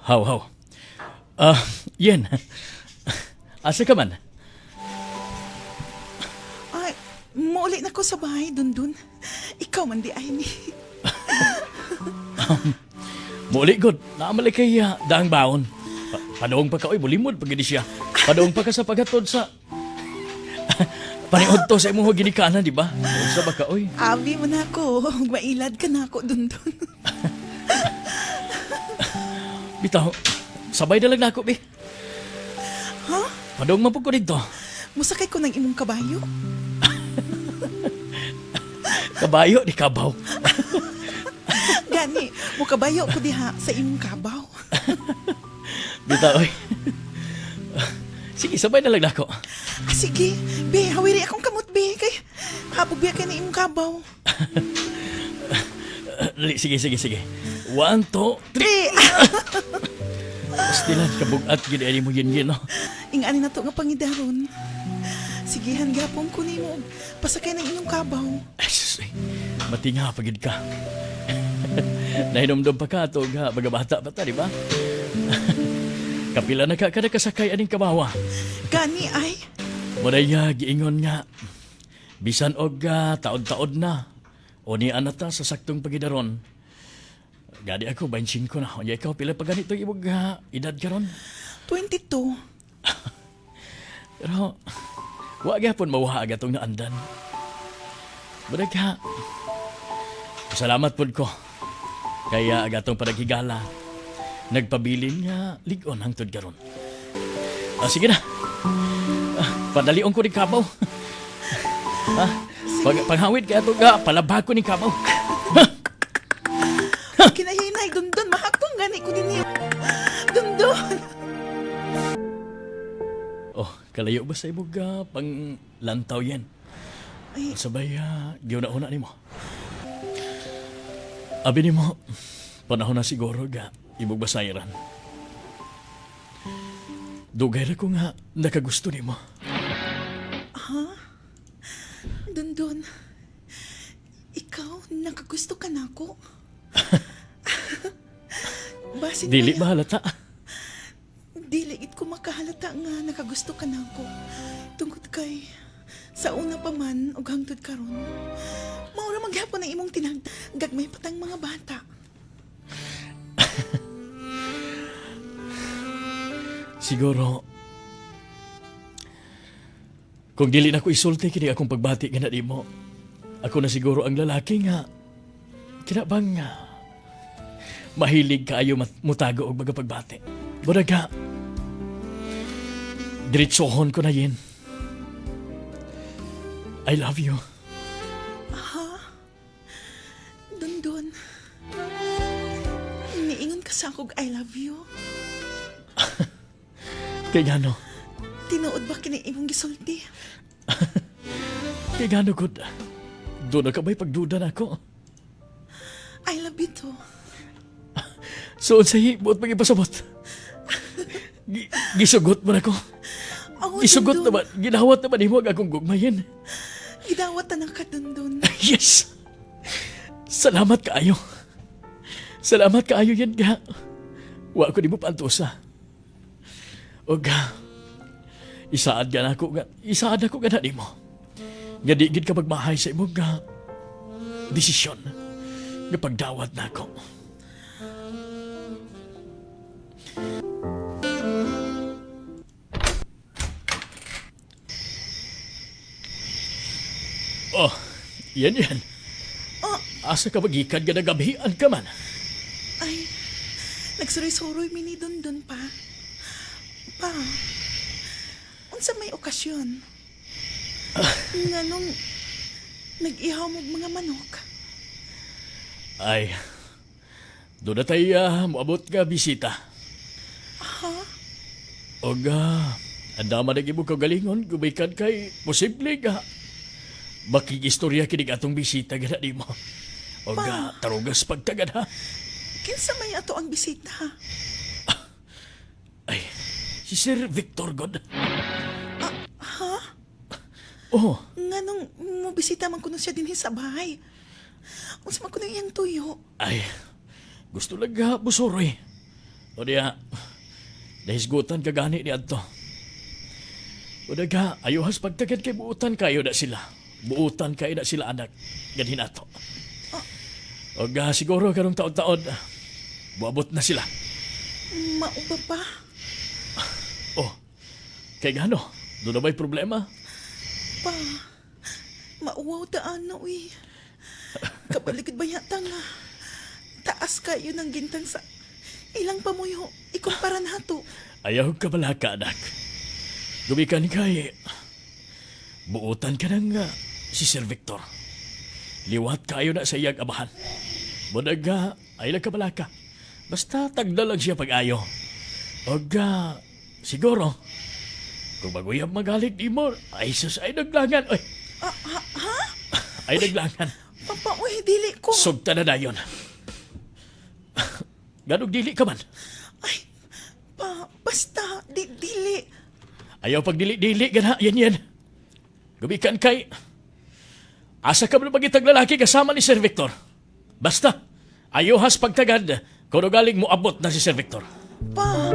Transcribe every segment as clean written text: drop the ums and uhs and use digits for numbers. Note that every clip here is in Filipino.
Haw, haw. Ah, Yen. Asa ka man? Ay, mauli na ko sa bahay, Dundun. Ikaw man di ay ni. Muli god, naamali kay daang baon. Padaong pa ka, oy, bulimod pag gini siya. Padaong pa ka sa paghatod sa... Paniod to sa imong ginikanan, di ba? Sa ba ka, oy? Abi mo na ako. Mailad ka na ako, Dundun. Bitaw, sabay na lang na ako, be. Ha? Padaong mapog ko dito. Musakay ko ng imong kabayo. Kabayo, di kabaw. Gani, mo kabayo ko diha sa imong kabaw. Bitaw, oy. Sige, sabay na lang na ako. Ah, sige, be, hawiri akong kamot, be. Kay, habog biya kay na imong kabaw. Sige. 1, 2, 3. Be, Pastilan, kabugat, gini mo yin, no? ingani na to nga pangidaron. Sigihan gapon ko nimo. Pasakay ng inyong kabaw. Ay, sus, ay. Matinga, pagid ka. Nahinomdom pa ka ito, bagabata pa ta, di ba? Kapila na ka kada kasakay aning kabawa. Gani ay, Mudaya, giingon nga. Bisan og taod-taod na. O ni anata sa saktong pagidaron. Gadi ako, 25 na. O ikaw, pila pa ganito ibog edad karon. 22. Pero, wag yapon mawha agatong naandan. Budag ka. Salamat pod ko. Kaya agatong panagigala. Nagpabilin nga ligon hangtod karon. Sige na. Padalion ko ni kabaw. Panghawid kaya ito palabag ko ni kabaw. Kinahinay, Dundun. Mahakbong gani ko ninyo. Dundun. Oh, kalayo ba sa ibog pang lantaw yan? Ay, Sabay, giuna-una ni mo. Abi ni mo, panahon na siguro ibog basayran. Dugay na ko nga nakagusto ni mo. Dundun. Ikaw, nakagusto ka na ako. Basin Dili ba? ba halata? Dili it ko makahalata nga nakagusto ka na ako. Tungkod kay sa una pa man og hangtod karon. Maura maghapon ang imong gagmay patang mga bata. Siguro, kung dili na ko isulti kini akong pagbati nga na di mo, ako na siguro ang lalaki nga kinabang nga mahilig kaayo mutago og mga pagbati. Budaga, diretsohon ko na yin. I love you. Dundun. Niingon ka sa akong I love you. Kaya gano, Tinuod ba kini imong gisulti? kaya gano good. Doon na ka ba'y pagduda na ako? I love you too. So, sa hibot pag-ipasabot. Gisugot mo na ko. Oh, Gisugot Dundun. naman. Ginawat naman mo ang akong gugmayin. Gidawat na ka, Dundun. Yes! Salamat kaayo. Salamat kaayo yan ga. Wa ko di mo pantusa. O ga, isaad ka na ako nga. Isaad ako nga na di mo. Nga di gid ka magmahay sa imo ga desisyon nga pagdawat na ako. Oh, yan. Oh, Asa ka magikan nga nagabihan ka man? ay, nagsuroy-suroy mini Dundun pa. Pa, unsa may okasyon? Nga nung nag-ihaw mo mga manok. Ay, doon na tayo moabot ka bisita. Ha? O andama na mo kagalingon, gumikan kay posible ka. Makikistorya kinig atong bisita gana di mo. O tarugas pagtagad ha. Kinsa may ato ang bisita? Ay, si Sir Victor God. Ha? Oh, Nga nung mubisita man kuno siya din sa bahay. Unsa man kuno iyang tuyo? ay, gusto lang busoroy. O diya, nahisgutan ka gani ni Adto. O daga, ayuhas pagtagad kay buutan kayo na sila. Buutan kayo na sila anak. Ganin ato. O siguro karong taon-taon, buabot na sila. Mauba pa. Oh, kay gano? Doon na ba'y problema? Pa, mauwaw daan na, uy. Kabaligid ba yata nga? Taas kayo ng gintang sa ilang pamuyo. Ikumpara na to. Ayaw ka pala ka, anak. Gumikan kay... Buutan ka ng si Sir Victor. Liwat kayo na sa iyang amahan. Budag ay nagkabala ka. Basta tagda lang siya pag-ayo. O siguro, kung maguyab magalit di mo, ay sus ay naglangan. Ay, Ha? ay naglangan. Papa, uy, dili ko. Sugta na dayon. Ganong dili ka man. Ay, pa, basta, dili. Ayaw pag dili-dili, gana, yan. Gumikan kay... Asa ka mo magitag lalaki kasama ni Sir Victor. Basta, ayaw has pagtagad kung galing mo abot na si Sir Victor. Pa,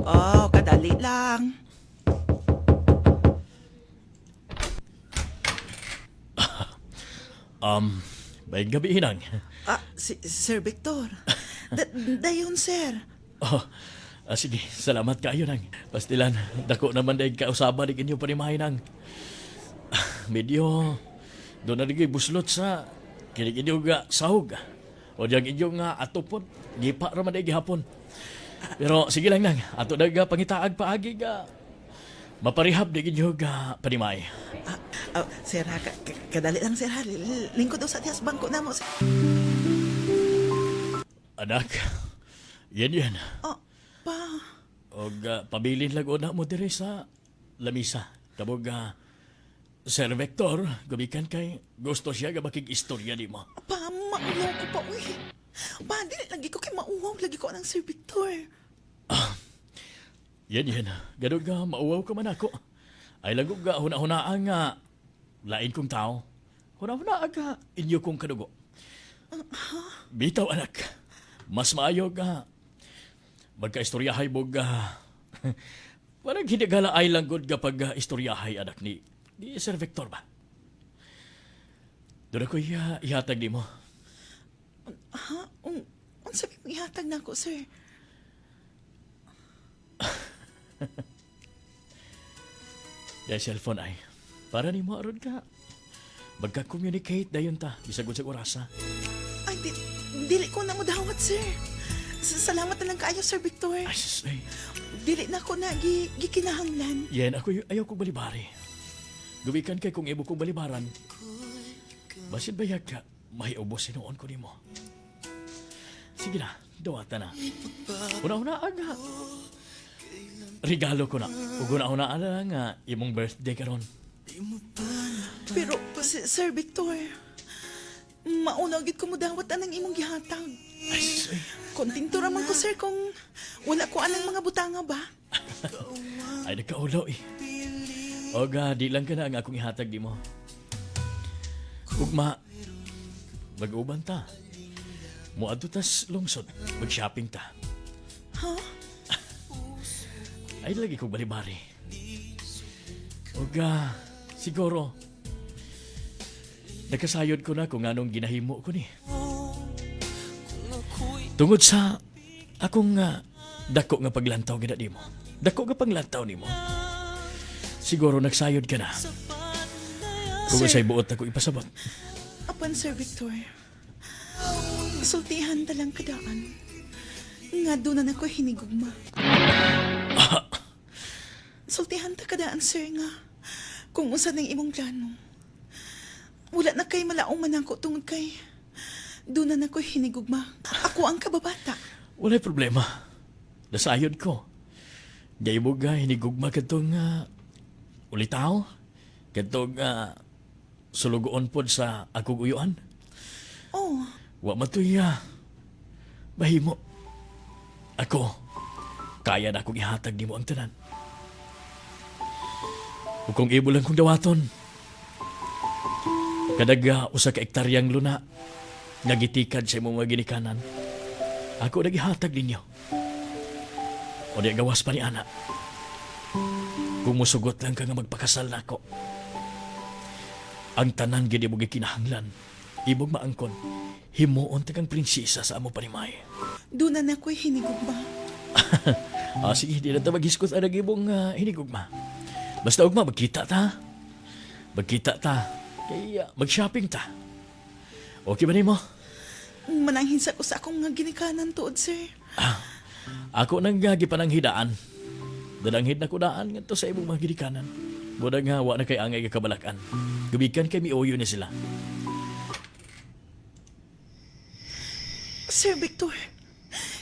oh, kadali lang. Bayang gabi hinang. Si Sir Victor. Dayon, sir. Oh, sige, salamat kayo nang. Pastilan, dako naman dahil kausaba di kinyo panimahin nang. Medyo, doon na rin buslot sa kinig inyo nga sahog. O diyang inyo nga atupon, gipa raman dahil gihapon. Pero sige lang nang, ato na nga pangitaag paagi nga. Maparihab di kinyo nga panimay. Sir, kadali lang, sir. Lingkod daw sa tiyas bangko na mo. Anak, yan. Oh, pa. O pabilin lang una mo dire sa lamisa. Kabog Sir Victor, gumikan kay gusto siya nga makig-istorya di mo. Pa, maulaw ko pa, uy. Pa, dili lagi ko kay mauwaw. Lagi ko ng Sir Victor. Yan. Ganun nga, mauwaw ka man ako. Ay lagog nga, huna-hunaan nga. Lain kong tao. Huna-hunaan nga, inyo kong kadugo. Bitaw, anak. Mas maayo nga. Magka-istoryahay mo nga. Parang hindi gala ay lang good kapag istoryahay, anak ni Sir Victor ba? Doon ako ihatag di mo. Ha? Ang sabi mo ihatag na ako, sir? Yung cellphone ay, para ni mo aron ka. Magka-communicate dayon ta, bisag sa orasa. Ay, dili ko na mo dawat, sir. Salamat na lang kaayo, Sir Victor. Ay, sus, ay. Dili na ko na gikinahanglan. Yan, ako ayaw kong balibari. Gumikan kay kung ibo kong balibaran. Basit bayag ka, mahiubos sinuon ko ni mo. Sige na, dawata na. Una-una aga. Regalo ko na. Ug una-una na nga imong birthday karon. Pero, Sir Victor, mauna gid ko mo dawat anang imong gihatag. Ay, sus, ay. Kontento raman ko, sir, kung wala ko anang mga butanga ba? Ay, nagkaulo eh. O di lang ka na ang akong ihatag di mo. Ugma, mag-uban ta. Muadto tas lungsod, mag-shopping ta. Ha? Ay, lagi kong balibari. O siguro, nakasayod ko na kung anong ginahimo ko ni. Tungod sa akong dako nga paglantaw gina di mo. Dako nga paglantaw ni mo. Siguro nagsayod ka na. Kung Sir. sa'y buot ako ipasabot. Apan, Sir Victor, sultihan talang kadaan. Nga doon na ako hinigugma. Sultihan ta kadaan, sir, nga. Kung usa ng imong plano. Wala na kay malaong manangko tungod kay doon na ako hinigugma. Ako ang kababata. Wala'y problema. Nasayod ko. Gaybo hinigugma katong ulitaw. Katong sulugoon pod sa akong uyuan. Oh, Wa matoy mahimo. Ako, kaya na akong ihatag ni mo ang tanan. Ug kung ibo lang kong dawaton, Kadaga usa ka ektaryang luna nga gitikad sa imong mga ginikanan. Ako nagihatag ninyo. O di gawas pa ni ana. Kung musugot lang ka nga magpakasal nako. Ang tanan gid imong gikinahanglan, imong maangkon, himuon ta kang prinsesa sa amo panimay. Duna na ko'y hinigugma. Sige, di na ta maghiskot ang imong hinigugma. Basta ugma, magkita ta. Magkita ta. Kaya mag-shopping ta. Okay ba nimo? Mananghin sa ko sa akong mga ginikanan tuod, sir. Ako nang gagi pa ng hidaan. Dadanghid na ko daan nga to sa imong mga ginikanan. Budag nga, wa na kay angay kabalakan. Gubikan kay miuyo ni sila. Sir Victor,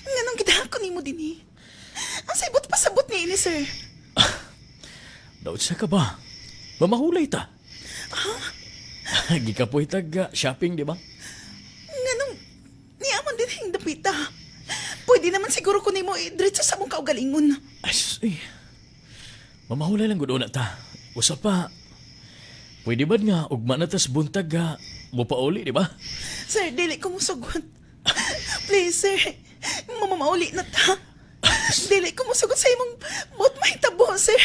nga nang gidahakon nimo din eh. Ang saibot pasabot ni ini, sir. Daot sa ka ba? Mamahulay ta. Gikapoy tag shopping, di ba? Nga nang niyaman din ang dapita. Pwede naman siguro ko nimo diretso sa mong kaugalingon. Ay, mamahulay lang gud na ta. Usa pa, pwede ba nga ugma na tas buntag mo pauli, di ba? Sir, dili ko musugot. Please, sir. Mamamauli na ta. Dili ko musugot sa imong bot mahitabo, sir.